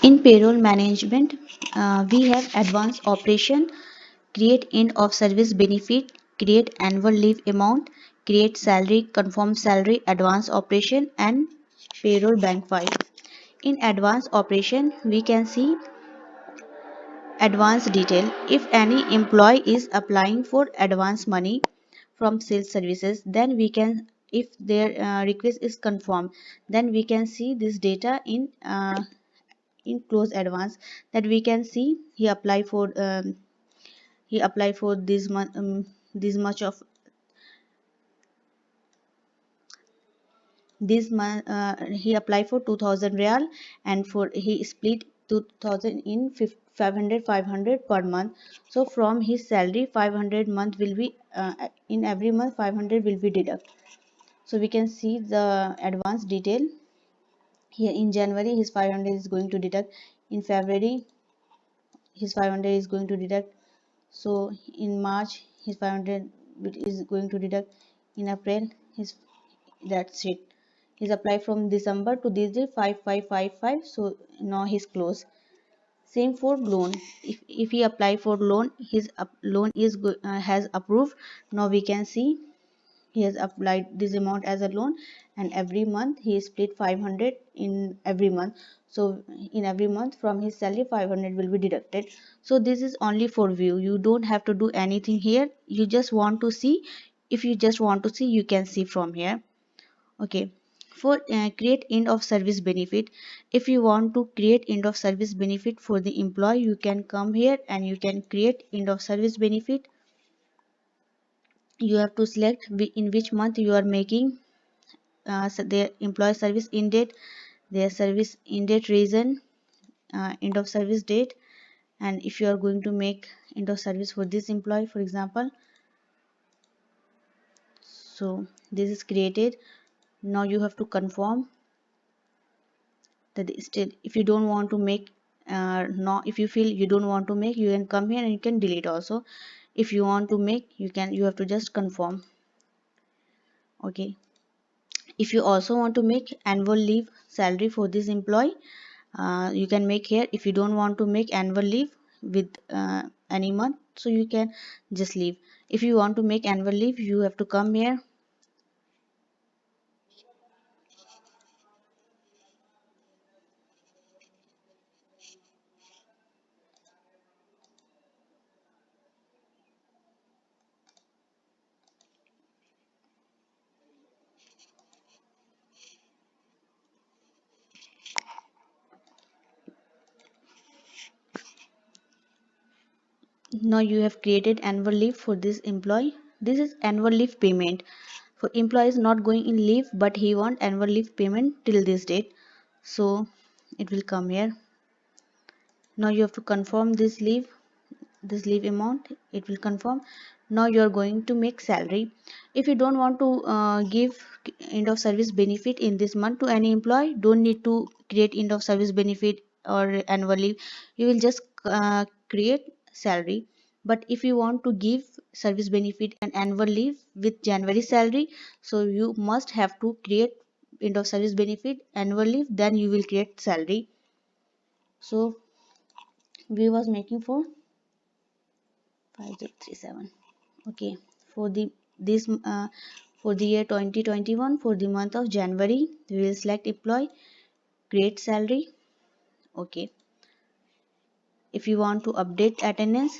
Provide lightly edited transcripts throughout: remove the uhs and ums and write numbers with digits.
In payroll management, we have advanced operation, create end of service benefit, create annual leave amount, create salary, confirm salary, advanced operation, and payroll bank file. In advanced operation, we can see advance detail. If any employee is applying for advance money from sales services, then we can, if their request is confirmed, then we can see this data in close advance, that we can see he apply for this much of this month. He applied for 2000 real, and for he split 2000 in 500 per month. So from his salary 500 month will be in every month 500 will be deduct. So we can see the advance detail here. In January his 500 is going to deduct, in February his 500 is going to deduct, so in March his 500 is going to deduct, in April his, that's it. He's applied from December to this day 5555, so now he's close. Same for loan. If he apply for loan, his loan is has approved. Now we can see he has applied this amount as a loan, and every month he split 500 in every month. So in every month from his salary 500 will be deducted. So this is only for view, you don't have to do anything here. You just want to see, if you just want to see, you can see from here. Okay. For create end of service benefit, if you want to create end of service benefit for the employee, you can come here and you can create end of service benefit. You have to select in which month you are making their employee service in date, their service in date reason, end of service date, and if you are going to make end of service for this employee, for example. So this is created. Now you have to confirm that still, if you don't want to make no, if you feel you don't want to make, you can come here and you can delete also. If you want to make, you have to just confirm. Okay. If you also want to make annual leave salary for this employee, you can make here. If you don't want to make annual leave with any month, so you can just leave. If you want to make annual leave, you have to come here. Now you have created annual leave for this employee. This is annual leave payment for employee is not going in leave, but he want annual leave payment till this date, so it will come here. Now you have to confirm this leave amount, it will confirm. Now you are going to make salary. If you don't want to give end of service benefit in this month to any employee, don't need to create end of service benefit or annual leave. You will just create salary. But if you want to give service benefit and annual leave with January salary, so you must have to create end of service benefit, annual leave, then you will create salary. So we was making for 5037. Okay, for the this for the year 2021, for the month of January, we will select employee, create salary. Okay. If you want to update attendance,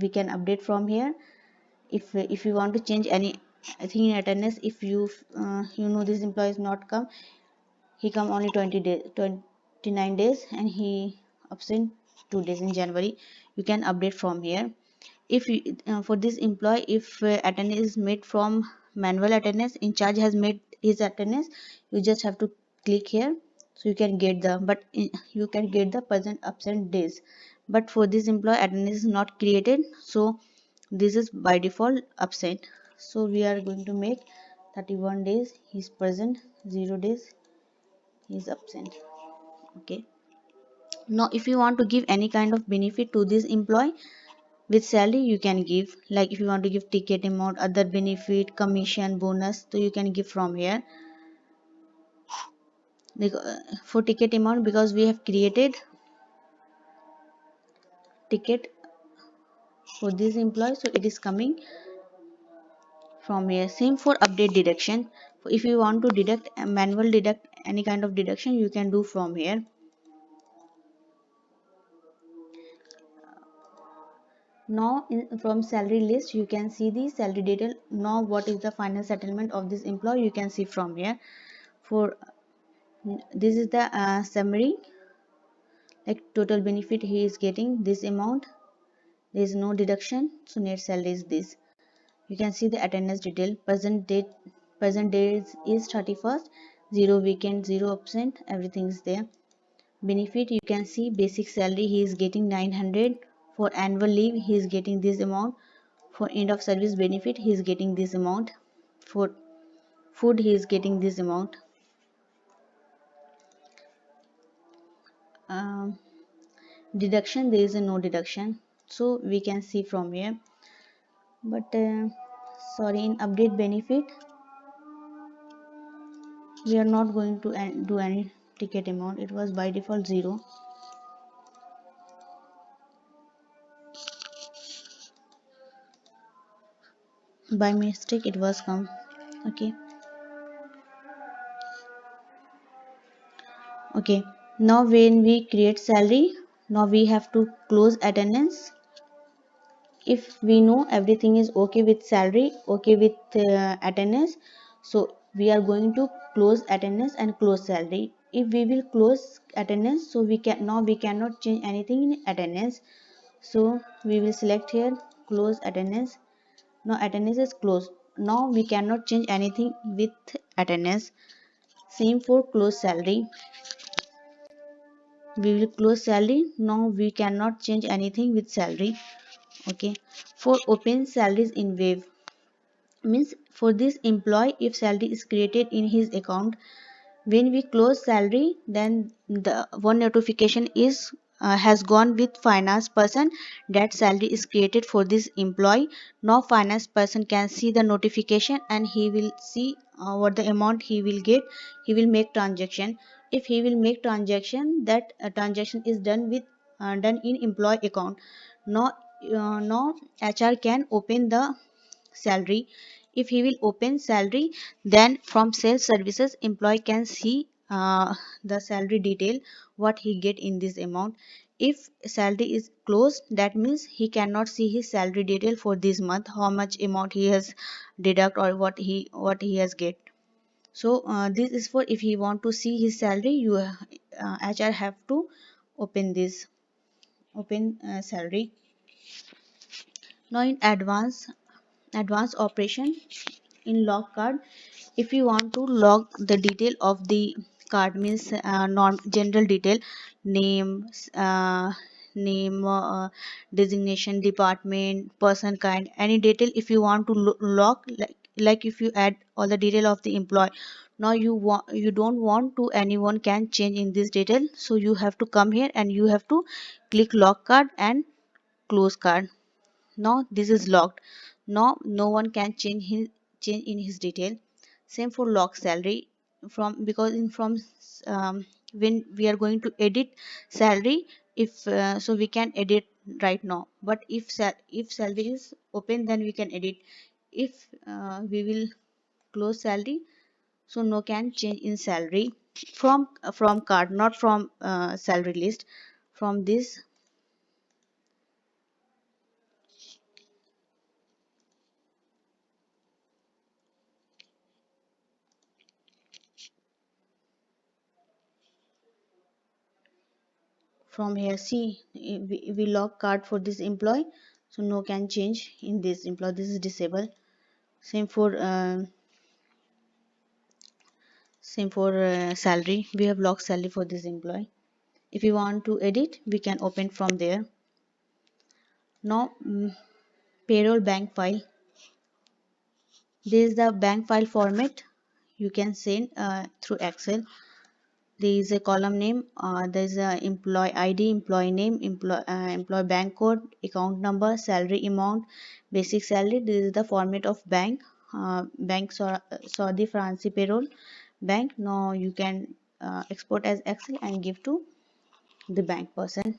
we can update from here. If you want to change any thing in attendance, if you you know this employee is not come, he come only 20 days, 29 days, and he absent 2 days in January, you can update from here. If you, for this employee, if attendance is made from manual attendance, in charge has made his attendance, you just have to click here, so you can get the, but you can get the present absent days. But for this employee, attendance is not created, so this is by default absent. So we are going to make 31 days he is present, 0 days he is absent. Okay. Now if you want to give any kind of benefit to this employee with salary, you can give, like if you want to give ticket amount, other benefit, commission, bonus, so you can give from here. For ticket amount, because we have created ticket for this employee, so it is coming from here. Same for update deduction. If you want to deduct manual deduct any kind of deduction, you can do from here. Now from salary list you can see the salary detail. Now what is the final settlement of this employee, you can see from here. For this is the summary, like total benefit he is getting this amount, there is no deduction, so net salary is this. You can see the attendance detail. Present date is 31st, 0 weekend, 0 absent, everything is there. Benefit, you can see basic salary he is getting 900. For annual leave he is getting this amount. For end of service benefit he is getting this amount. For food he is getting this amount. um, Deduction, there is a no deduction, so we can see from here. But sorry, in update benefit we are not going to do any ticket amount, it was by default 0. By mistake it was come. Okay. Okay, now when we create salary, now we have to close attendance. If we know everything is okay with salary, okay with attendance, so we are going to close attendance and close salary. If we will close attendance, so we cannot change anything in attendance, so we will select here close attendance. Now attendance is closed, now we cannot change anything with attendance. Same for close salary, we will close salary, now we cannot change anything with salary. Okay. For open salaries in wave, means for this employee, if salary is created in his account, when we close salary, then the one notification is has gone with finance person that salary is created for this employee. Now finance person can see the notification and he will see what the amount he will get. He will make transaction. If he will make transaction, that transaction is done with done in employee account. Now HR can open the salary. If he will open salary, then from sales services employee can see the salary detail, what he get in this amount. If salary is closed, that means he cannot see his salary detail for this month, how much amount he has deduct or what he has get. So this is for if he want to see his salary, you HR have to open this, open salary. Now in advanced operation, in log card, if you want to log the detail of the card, means non general detail, name, name, designation, department, person kind, any detail, if you want to log, like if you add all the detail of the employee, now you don't want to anyone can change in this detail, so you have to come here and you have to click log card and close card. Now this is locked, now no one can change in his detail. Same for lock salary, from because in from when we are going to edit salary, if so we can edit right now, but if salary is open, then we can edit. If we will close salary, so no can change in salary from card, not from salary list. From this, from here, see, we lock card for this employee, so no can change in this employee, this is disabled. Same for salary, we have locked salary for this employee. If you want to edit, we can open from there. Now payroll bank file, this is the bank file format you can send through Excel. There is a column name, there is a employee ID, employee name, employee bank code, account number, salary amount, basic salary. This is the format of bank, bank Saudi Fransi payroll bank. Now you can export as Excel and give to the bank person.